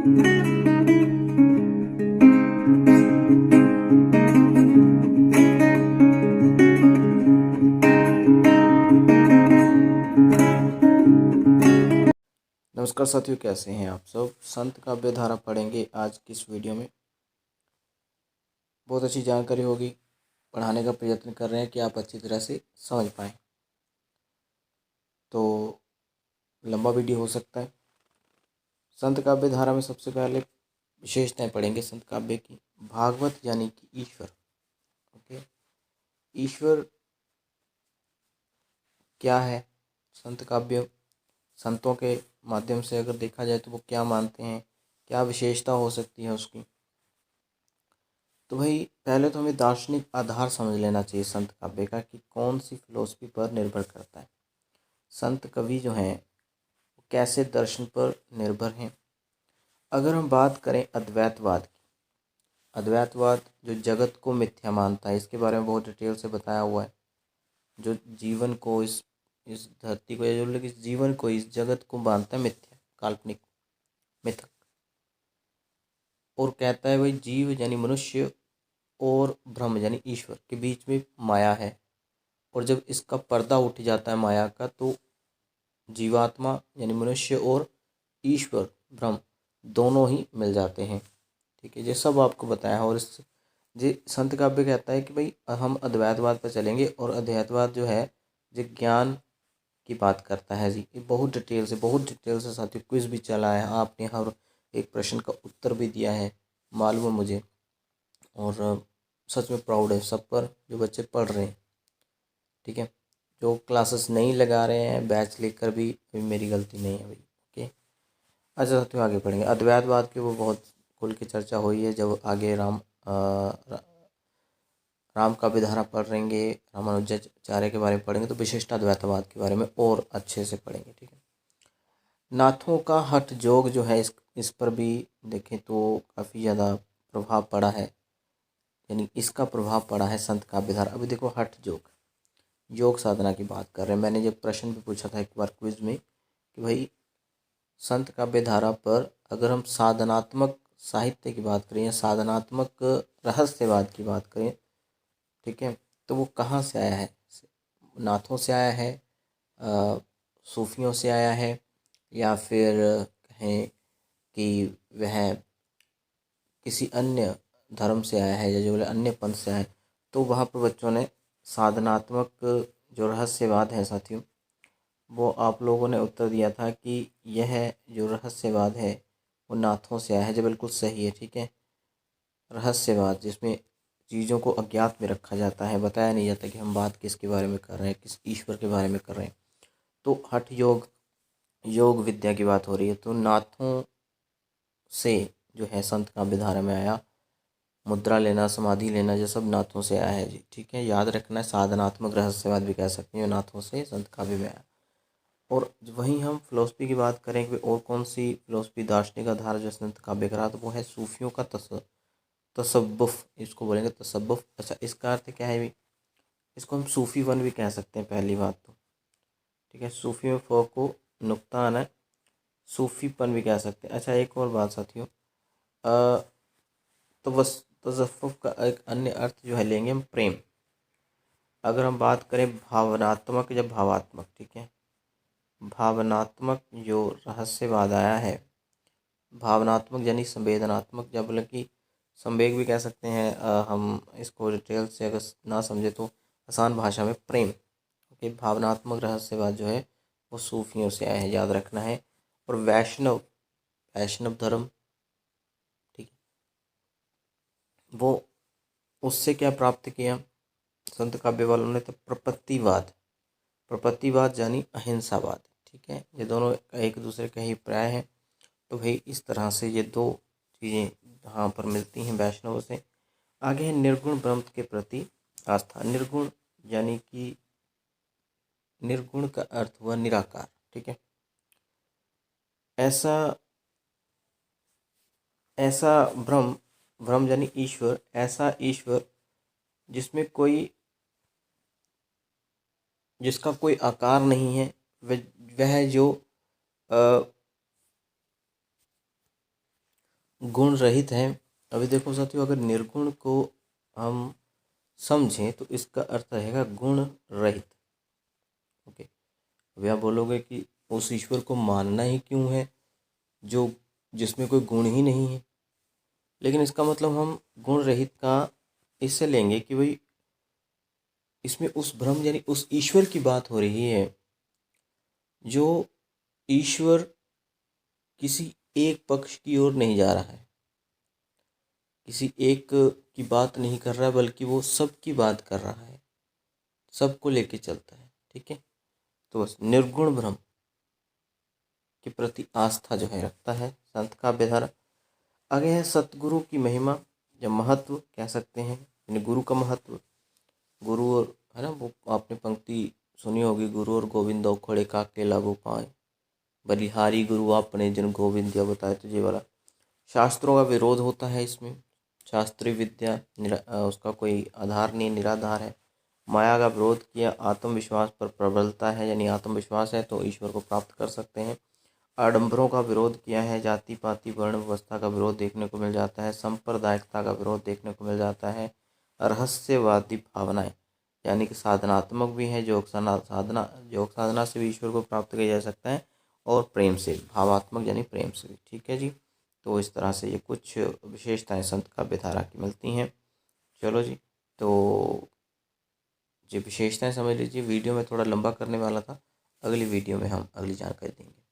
नमस्कार साथियों, कैसे हैं आप सब। संत काव्य धारा पढ़ेंगे आज की इस वीडियो में। बहुत अच्छी जानकारी होगी, पढ़ाने का प्रयत्न कर रहे हैं कि आप अच्छी तरह से समझ पाएँ। तो लंबा वीडियो हो सकता है। संत काव्य धारा में सबसे पहले विशेषताएं पढ़ेंगे संत काव्य की। भागवत यानी कि ईश्वर। ओके, ईश्वर क्या है। संत काव्य संतों के माध्यम से अगर देखा जाए तो वो क्या मानते हैं, क्या विशेषता हो सकती है उसकी। तो भाई पहले तो हमें दार्शनिक आधार समझ लेना चाहिए संत काव्य का कि कौन सी फिलोसफी पर निर्भर करता है। संत कवि जो हैं वो कैसे दर्शन पर निर्भर हैं। अगर हम बात करें अद्वैतवाद की, अद्वैतवाद जो जगत को मिथ्या मानता है, इसके बारे में बहुत डिटेल से बताया हुआ है। जो जीवन को इस धरती को, या जो लोग इस जीवन को, इस जगत को मानता है मिथ्या, काल्पनिक, मिथक, और कहता है भाई जीव यानी मनुष्य और ब्रह्म यानी ईश्वर के बीच में माया है, और जब इसका पर्दा उठ जाता है माया का, तो जीवात्मा यानी मनुष्य और ईश्वर ब्रह्म दोनों ही मिल जाते हैं। ठीक है, ये सब आपको बताया है। और इस जी संत काव्य कहता है कि भाई हम अद्वैतवाद पर चलेंगे, और अद्वैतवाद जो है जो ज्ञान की बात करता है जी। ये बहुत डिटेल से साथियों क्विज भी चला है, आपने हर एक प्रश्न का उत्तर भी दिया है, मालूम है मुझे। और सच में प्राउड है सब पर जो बच्चे पढ़ रहे हैं। ठीक है, जो क्लासेस नहीं लगा रहे हैं बैच लेकर भी मेरी गलती नहीं है भाई। ओके, अच्छा साथियों आगे पढ़ेंगे। अद्वैतवाद की वो बहुत खुल के चर्चा हुई है। जब आगे राम का विधारा पढ़ेंगे, रामानुजाचार्य के बारे में पढ़ेंगे, तो विशिष्ट अद्वैतवाद के बारे में और अच्छे से पढ़ेंगे। ठीक है, नाथों का हठ योग जो है, इस पर भी देखें तो काफ़ी ज़्यादा प्रभाव पड़ा है, यानी इसका प्रभाव पड़ा है संत काव्य धारा। अभी देखो हठ योग, योग साधना की बात कर रहे हैं। मैंने जब प्रश्न भी पूछा था एक बार क्विज में कि भाई संत काव्य धारा पर अगर हम साधनात्मक साहित्य की बात करें या साधनात्मक रहस्यवाद की बात करें, ठीक है, तो वो कहाँ से आया है। नाथों से आया है, सूफियों से आया है, या फिर कहें कि वह किसी अन्य धर्म से आया है, या जो अन्य पंथ से आया है। तो वहाँ पर बच्चों ने साधनात्मक जो रहस्यवाद है साथियों, वो आप लोगों ने उत्तर दिया था कि यह जो रहस्यवाद है वो नाथों से आया है, जो बिल्कुल सही है। ठीक है, रहस्यवाद जिसमें चीज़ों को अज्ञात में रखा जाता है, बताया नहीं जाता कि हम बात किसके बारे में कर रहे हैं, किस ईश्वर के बारे में कर रहे हैं। तो हठ योग, योग विद्या की बात हो रही है, तो नाथों से जो है संत काव्य धारा में आया। मुद्रा लेना, समाधि लेना, ये सब नाथों से आया है जी। ठीक है, याद रखना है, साधनात्मक रहस्यवाद भी कह सकते हैं, नाथों से संत काव्य में आया। और वहीं हम फिलोसफी की बात करें कि और कौन सी फिलोसफी दार्शनिक आधार जो संत काव्य करा, तो वो है सूफियों का तसव्वुफ, इसको बोलेंगे तसव्वुफ। अच्छा, इसका अर्थ क्या है भी, इसको हम सूफीपन भी कह सकते हैं पहली बात तो। ठीक है, सूफी में फ़ को नुक्ता आना है, सूफीपन भी कह सकते हैं। अच्छा, एक और बात साथियों, तो बस तसव्वुफ का एक अन्य अर्थ जो है लेंगे हम प्रेम। अगर हम बात करें भावनात्मक या भावात्मक, ठीक है, भावनात्मक जो रहस्यवाद आया है, भावनात्मक यानी संवेदनात्मक, या बोले कि संवेग भी कह सकते हैं। हम इसको डिटेल से अगर ना समझे तो आसान भाषा में प्रेम। ओके, भावनात्मक रहस्यवाद जो है वो सूफियों से आया है, याद रखना है। और वैष्णव, वैष्णव धर्म, ठीक है, वो उससे क्या प्राप्त किया संत काव्य वालों ने, तो प्रपत्तिवाद, प्रपत्तिवाद यानी अहिंसावाद। ठीक है, ये दोनों एक दूसरे के ही प्राय हैं। तो भाई इस तरह से ये दो चीज़ें यहाँ पर मिलती हैं वैष्णव से। आगे है निर्गुण ब्रह्म के प्रति आस्था। निर्गुण यानी कि निर्गुण का अर्थ हुआ निराकार। ठीक है, ऐसा ऐसा ब्रह्म, ब्रह्म यानी ईश्वर, ऐसा ईश्वर जिसमें कोई, जिसका कोई आकार नहीं है, वह जो गुण रहित हैं। अभी देखो साथियों, अगर निर्गुण को हम समझें तो इसका अर्थ रहेगा गुण रहित। ओके, अभी आप बोलोगे कि उस ईश्वर को मानना ही क्यों है जो जिसमें कोई गुण ही नहीं है, लेकिन इसका मतलब हम गुण रहित का इससे लेंगे कि भाई इसमें उस ब्रह्म यानी उस ईश्वर की बात हो रही है जो ईश्वर किसी एक पक्ष की ओर नहीं जा रहा है, किसी एक की बात नहीं कर रहा है, बल्कि वो सब की बात कर रहा है, सबको लेके चलता है। ठीक है, तो बस निर्गुण ब्रह्म के प्रति आस्था जो है रखता है संत काव्यधारा। आगे है सतगुरु की महिमा या महत्व कह सकते हैं, यानी गुरु का महत्व। गुरु और है ना, वो आपने पंक्ति सुनी होगी, गुरु और गोविंद खड़े काके लागू पाए, बलिहारी गुरु आपने जन गोविंद दिया बताए तुझे वाला। शास्त्रों का विरोध होता है इसमें, शास्त्रीय विद्या उसका कोई आधार नहीं, निराधार है। माया का विरोध किया, आत्मविश्वास पर प्रबलता है, यानी आत्मविश्वास है तो ईश्वर को प्राप्त कर सकते हैं। आडंबरों का विरोध किया है, जाति पाति वर्ण व्यवस्था का विरोध देखने को मिल जाता है, सांप्रदायिकता का विरोध देखने को मिल जाता है। रहस्यवादी भावनाएं यानी कि साधनात्मक भी है, योग साधना से भी ईश्वर को प्राप्त किया जा सकता है, और प्रेम से, भावात्मक यानी प्रेम से भी। ठीक है जी, तो इस तरह से ये कुछ विशेषताएं संत काव्यधारा की मिलती हैं। चलो जी, तो ये विशेषताएं समझ लीजिए। वीडियो में थोड़ा लंबा करने वाला था, अगली वीडियो में हम अगली जानकारी देंगे।